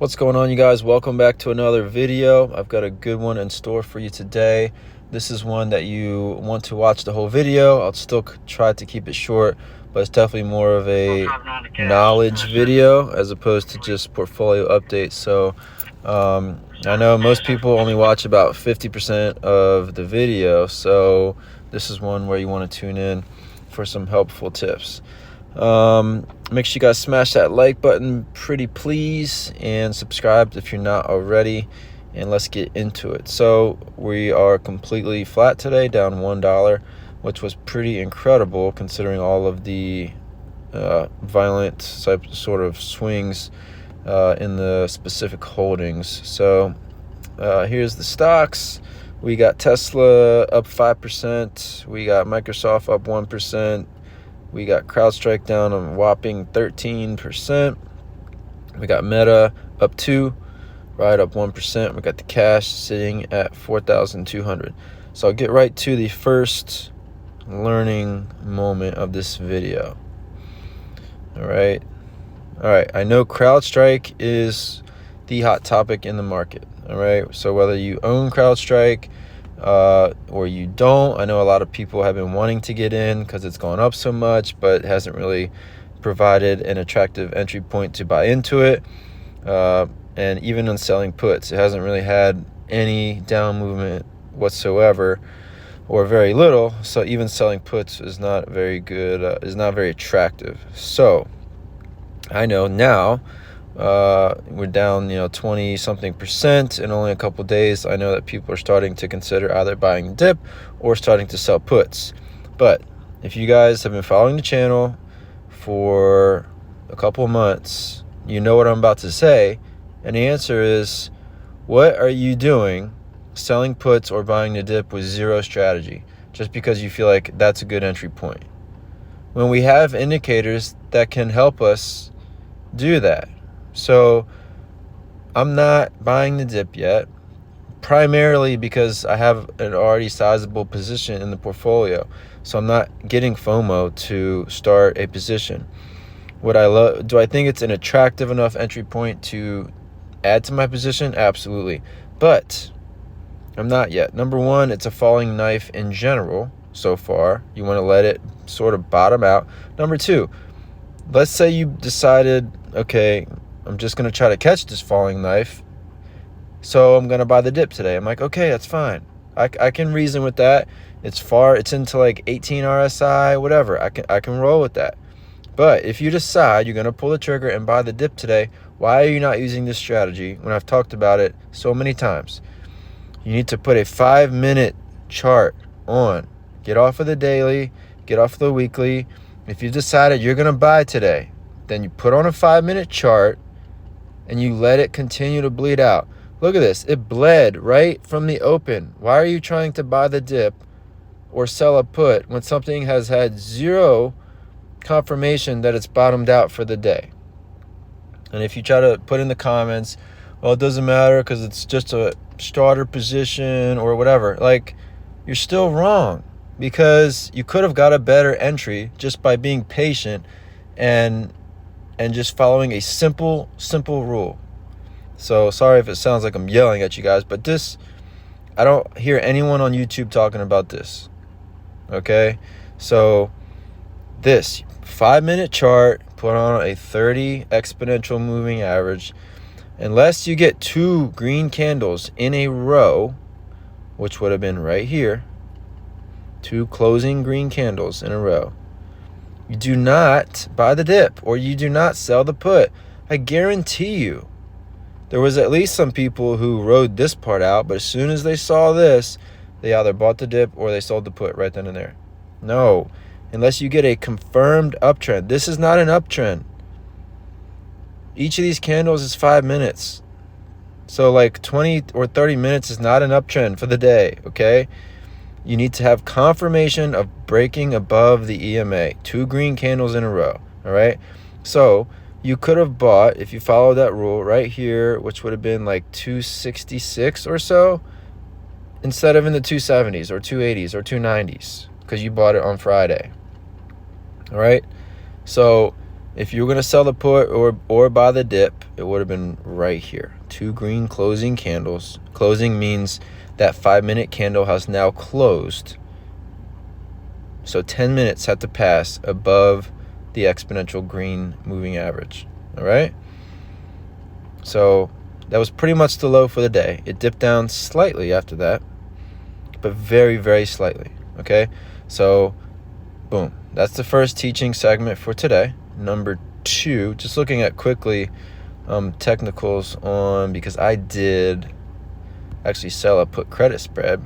What's going on, you guys? Welcome back to another video. I've got a good one in store for you today. This is one that you want to watch the whole video. I'll still try to keep it short, but it's definitely more of a knowledge video as opposed to just portfolio updates. So I know most people only watch about 50% of the video, so this is one where you want to tune in for some helpful tips. Make sure you guys smash that like button pretty please, and subscribe if you're not already, and let's get into it. So we are completely flat today, down $1, which was pretty incredible considering all of the violent sort of swings in the specific holdings. So here's the stocks. We got Tesla up 5%, we got Microsoft up 1%, we got CrowdStrike down a whopping 13%. We got Meta up 2%, right up 1%. We got the cash sitting at 4,200. So I'll get right to the first learning moment of this video. All right. I know CrowdStrike is the hot topic in the market. All right. So whether you own CrowdStrike or you don't, I know a lot of people have been wanting to get in because it's gone up so much, but it hasn't really provided an attractive entry point to buy into it. And even on selling puts, it hasn't really had any down movement whatsoever, or very little. So even selling puts is not very good, is not very attractive. So I know now we're down 20 something percent in only a couple days. I know that people are starting to consider either buying dip or starting to sell puts. But if you guys have been following the channel for a couple of months, you know what I'm about to say, and the answer is, what are you doing selling puts or buying the dip with zero strategy just because you feel like that's a good entry point, when we have indicators that can help us do that? So I'm not buying the dip yet, primarily because I have an already sizable position in the portfolio. So I'm not getting FOMO to start a position. Do I think it's an attractive enough entry point to add to my position? Absolutely. But I'm not yet. Number one, it's a falling knife in general so far. You want to let it sort of bottom out. Number two, let's say you decided, okay, I'm just going to try to catch this falling knife, so I'm going to buy the dip today. I'm like, okay, that's fine. I can reason with that. It's into like 18 RSI, whatever. I can roll with that. But if you decide you're going to pull the trigger and buy the dip today, why are you not using this strategy when I've talked about it so many times? You need to put a 5-minute chart on. Get off of the daily, get off of the weekly. If you decided you're going to buy today, then you put on a 5-minute chart and you let it continue to bleed out. Look at this. It bled right from the open. Why are you trying to buy the dip or sell a put when something has had zero confirmation that it's bottomed out for the day? And if you try to put in the comments, well, it doesn't matter because it's just a starter position or whatever, like, you're still wrong, because you could have got a better entry just by being patient and just following a simple rule. So sorry if it sounds like I'm yelling at you guys, but I don't hear anyone on YouTube talking about this. Okay, so this 5-minute chart, put on a 30 exponential moving average. Unless you get 2 green candles in a row, which would have been right here, 2 closing green candles in a row, you do not buy the dip or you do not sell the put. I guarantee you there was at least some people who rode this part out, but as soon as they saw this, they either bought the dip or they sold the put right then and there. No, unless you get a confirmed uptrend. This is not an uptrend. Each of these candles is 5 minutes. So like 20 or 30 minutes is not an uptrend for the day, okay? You need to have confirmation of breaking above the EMA. 2 green candles in a row, all right? So you could have bought, if you follow that rule right here, which would have been like 266 or so, instead of in the 270s or 280s or 290s, because you bought it on Friday, all right? So If you were going to sell the put or buy the dip, it would have been right here. 2 green closing candles. Closing means that 5-minute candle has now closed. So 10 minutes had to pass above the exponential green moving average. All right? So that was pretty much the low for the day. It dipped down slightly after that, but very, very slightly. Okay? So, boom. That's the first teaching segment for today. Number 2, just looking at quickly technicals on, because I did actually sell a put credit spread.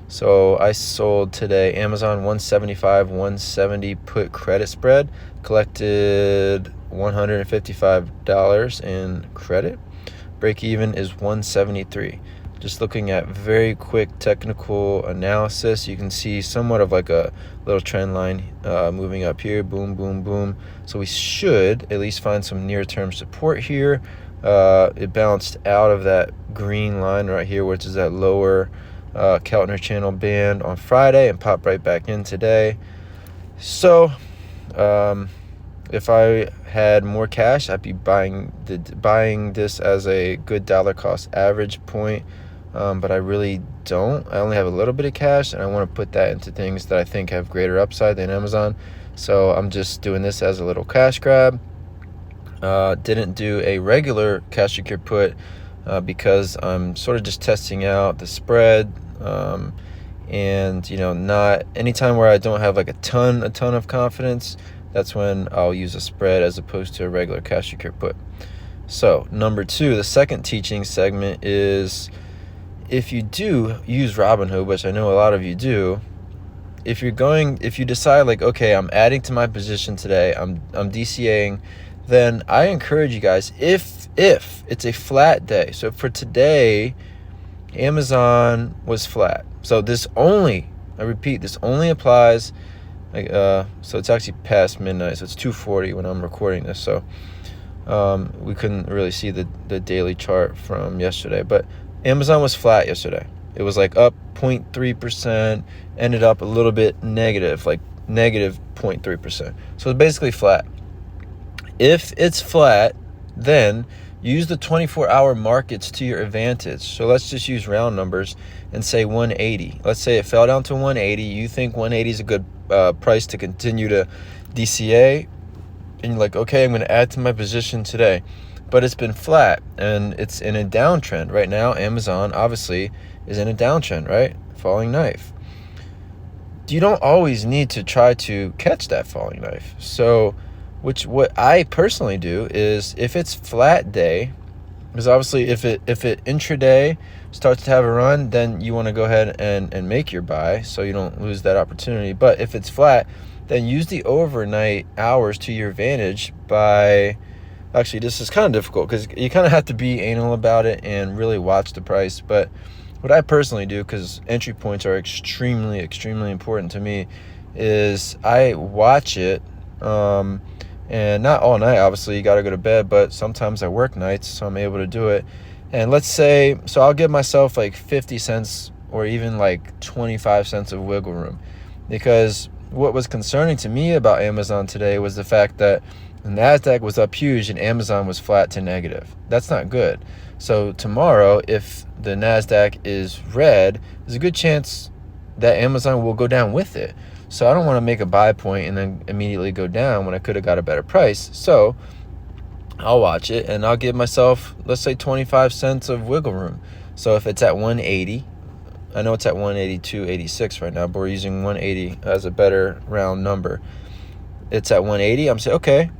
So I sold today Amazon 175, 170 put credit spread, collected $155 in credit. Break even is 173. Just looking at very quick technical analysis, you can see somewhat of like a little trend line moving up here, boom, boom, boom. So we should at least find some near-term support here. It bounced out of that green line right here, which is that lower Keltner channel band on Friday, and popped right back in today. So if I had more cash, I'd be buying this as a good dollar cost average point. But I really don't. I only have a little bit of cash, and I want to put that into things that I think have greater upside than Amazon. So I'm just doing this as a little cash grab. Didn't do a regular cash secured put because I'm sort of just testing out the spread. And not anytime where I don't have like a ton of confidence, that's when I'll use a spread as opposed to a regular cash secured put. So number 2, the second teaching segment is, if you do use Robinhood, which I know a lot of you do, if you decide like, okay, I'm adding to my position today, I'm DCAing, then I encourage you guys, if it's a flat day. So for today, Amazon was flat. So this only applies like so it's actually past midnight, so it's 2:40 when I'm recording this. So we couldn't really see the daily chart from yesterday, but Amazon was flat yesterday. It was like up 0.3%, ended up a little bit negative, like negative 0.3%. So it's basically flat. If it's flat, then use the 24-hour markets to your advantage. So let's just use round numbers and say 180. Let's say it fell down to 180. You think 180 is a good price to continue to DCA. And you're like, okay, I'm going to add to my position today. But it's been flat, and it's in a downtrend. Right now, Amazon obviously is in a downtrend, right? Falling knife. You don't always need to try to catch that falling knife. So what I personally do is, if it's flat day, because obviously if it intraday starts to have a run, then you want to go ahead and make your buy so you don't lose that opportunity. But if it's flat, then use the overnight hours to your advantage by, actually this is kind of difficult because you kind of have to be anal about it and really watch the price. But what I personally do, because entry points are extremely important to me, is I watch it, and not all night, obviously you got to go to bed, but sometimes I work nights, so I'm able to do it. And let's say, so I'll give myself like 50 cents or even like 25 cents of wiggle room, because what was concerning to me about Amazon today was the fact that the NASDAQ was up huge and Amazon was flat to negative. That's not good. So tomorrow, if the NASDAQ is red, there's a good chance that Amazon will go down with it. So I don't want to make a buy point and then immediately go down when I could have got a better price. So I'll watch it and I'll give myself, let's say, 25 cents of wiggle room. So if it's at 180, I know it's at 182.86 right now, but we're using 180 as a better round number. It's at 180. I'm saying, okay,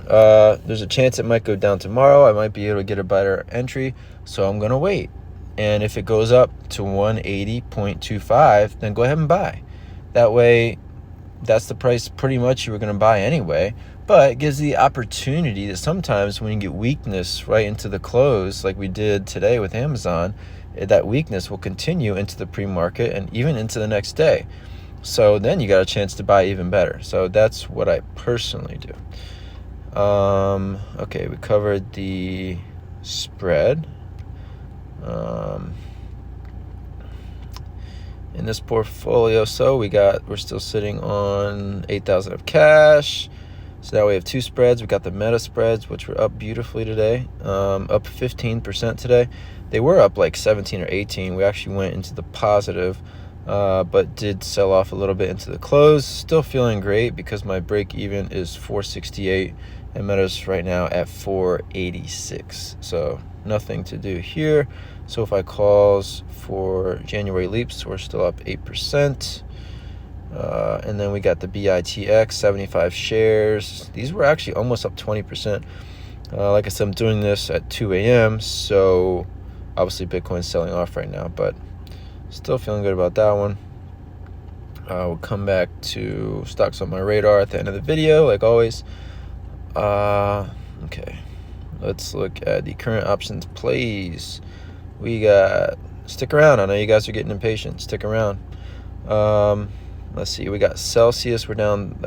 there's a chance it might go down tomorrow. I might be able to get a better entry, so I'm going to wait. And if it goes up to 180.25, then go ahead and buy. That way, that's the price pretty much you were going to buy anyway. But it gives the opportunity that sometimes when you get weakness right into the close, like we did today with Amazon, that weakness will continue into the pre-market and even into the next day. So then you got a chance to buy even better. So that's what I personally do. Okay, we covered the spread. In this portfolio, so we're still sitting on 8,000 of cash. So now we have two spreads. We got the meta spreads, which were up beautifully today, up 15% today. They were up like 17 or 18. We actually went into the positive, but did sell off a little bit into the close. Still feeling great because my break even is 468 and meta's right now at 486. So nothing to do here. So if I calls for January leaps, we're still up 8%. And then we got the BITX, 75 shares. These were actually almost up 20%. Like I said, I'm doing this at 2 a.m. So obviously Bitcoin's selling off right now, but still feeling good about that one. We'll come back to stocks on my radar at the end of the video, like always. Okay, let's look at the current options plays. We got, stick around. I know you guys are getting impatient. Stick around. Let's see. We got Celsius. We're down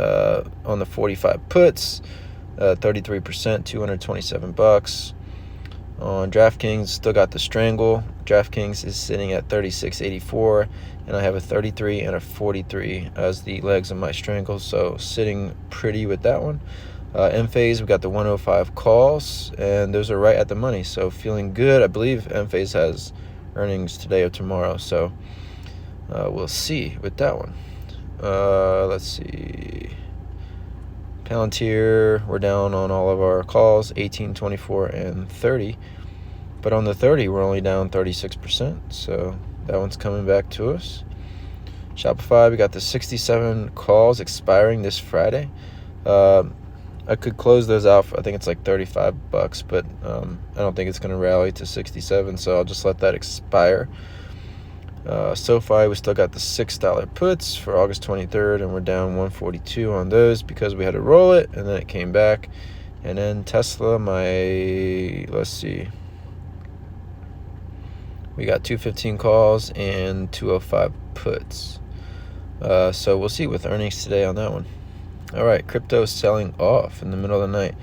on the 45 puts, 33%, $227. On DraftKings, still got the strangle. DraftKings is sitting at 36.84, and I have a 33 and a 43 as the legs of my strangle. So sitting pretty with that one. Enphase, we got the 105 calls, and those are right at the money. So feeling good. I believe Enphase has earnings today or tomorrow. So we'll see with that one. Let's see. Palantir, we're down on all of our calls, 18, 24, and 30. But on the 30, we're only down 36%. So that one's coming back to us. Shopify, we got the 67 calls expiring this Friday. I could close those out for, I think it's like $35, but I don't think it's going to rally to 67, so I'll just let that expire. SoFi, we still got the $6 puts for August 23rd, and we're down 142 on those because we had to roll it, and then it came back. And then Tesla, let's see. We got 215 calls and 205 puts. So we'll see with earnings today on that one. All right, crypto selling off in the middle of the night.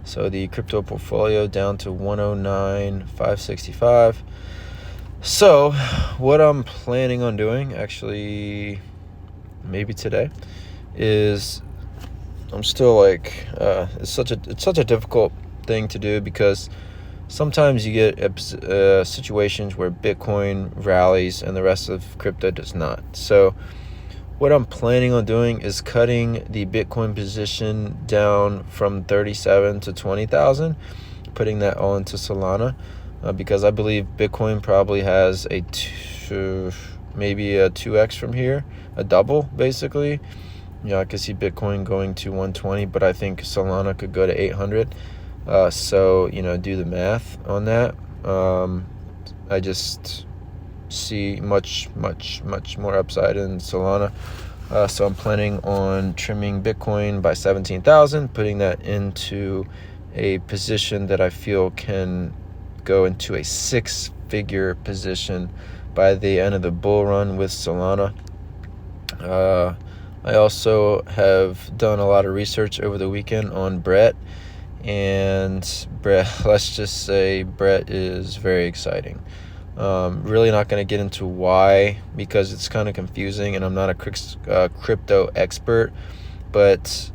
So the crypto portfolio down to 109,565. So what I'm planning on doing, actually maybe today, is I'm still like it's such a difficult thing to do because sometimes you get situations where Bitcoin rallies and the rest of crypto does not. So what I'm planning on doing is cutting the Bitcoin position down from 37 to 20,000, putting that all into Solana, because I believe Bitcoin probably has maybe a 2x from here, a double basically. I could see Bitcoin going to 120, but I think Solana could go to 800. So do the math on that. I just see much more upside in Solana. So I'm planning on trimming Bitcoin by 17,000, putting that into a position that I feel can go into a 6-figure position by the end of the bull run with Solana. I also have done a lot of research over the weekend on Brett, and Brett, let's just say Brett is very exciting. Really not going to get into why, because it's kind of confusing and I'm not a crypto expert, but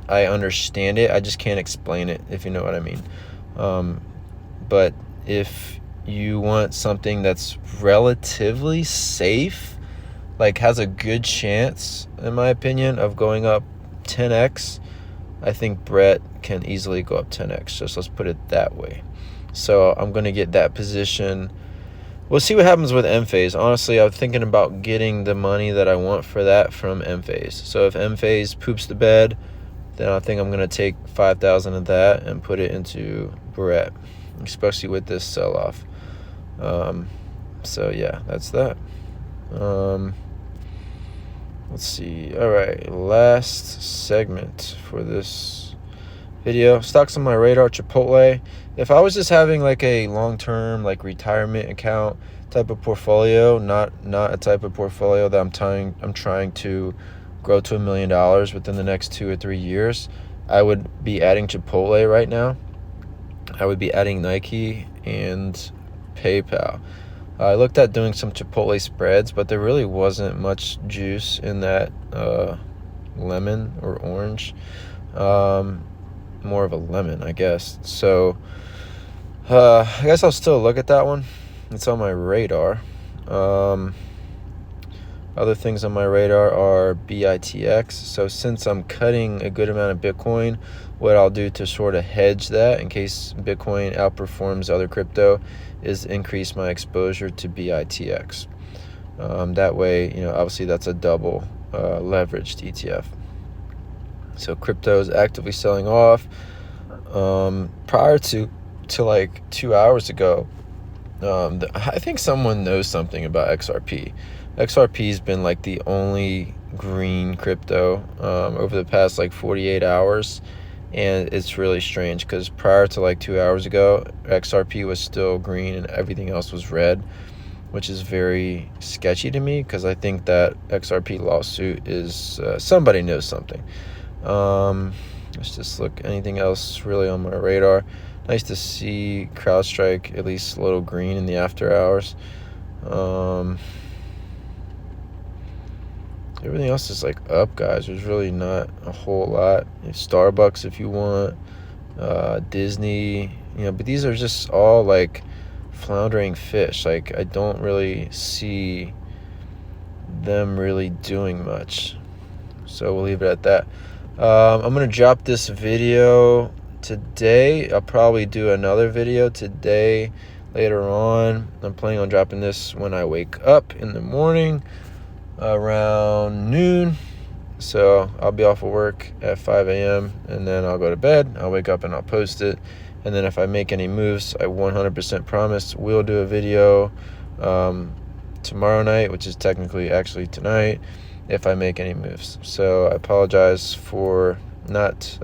I understand it. I just can't explain it, if you know what I mean. But if you want something that's relatively safe, like has a good chance, in my opinion, of going up 10x, I think Brett can easily go up 10x. Just let's put it that way. So I'm going to get that position. We'll see what happens with Enphase. Honestly, I'm thinking about getting the money that I want for that from Enphase. So if Enphase poops the bed, then I think I'm going to take 5,000 of that and put it into Brett, especially with this sell-off. So yeah, that's that. Let's see. All right, last segment for this video. Stocks on my radar, Chipotle. If I was just having like a long-term like retirement account type of portfolio, not a type of portfolio that I'm trying to grow to $1 million within the next 2 or 3 years, I would be adding Chipotle right now. I would be adding Nike and PayPal. I looked at doing some Chipotle spreads, but there really wasn't much juice in that lemon or orange. More of a lemon, I guess. So I guess I'll still look at that one. It's on my radar. Other things on my radar are BITX. So since I'm cutting a good amount of Bitcoin, what I'll do to sort of hedge that in case Bitcoin outperforms other crypto is increase my exposure to BITX. That way, obviously that's a double leveraged ETF. So crypto is actively selling off. Prior to like 2 hours ago, I think someone knows something about XRP. XRP's been like the only green crypto over the past like 48 hours. And it's really strange because prior to like 2 hours ago, XRP was still green and everything else was red, which is very sketchy to me because I think that XRP lawsuit is somebody knows something. Let's just look. Anything else really on my radar? Nice to see CrowdStrike at least a little green in the after hours. Everything else is like up, guys. There's really not a whole lot. Starbucks if you want, Disney, but these are just all like floundering fish. Like I don't really see them really doing much. So we'll leave it at that. I'm going to drop this video today. I'll probably do another video today later on. I'm planning on dropping this when I wake up in the morning around noon. So I'll be off of work at 5 a.m. and then I'll go to bed. I'll wake up and I'll post it. And then if I make any moves, I 100% promise we'll do a video tomorrow night, which is technically actually tonight, if I make any moves. So I apologize for not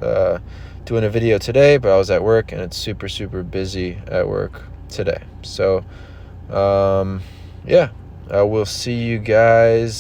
doing a video today, but I was at work and it's super, super busy at work today. So yeah, I will see you guys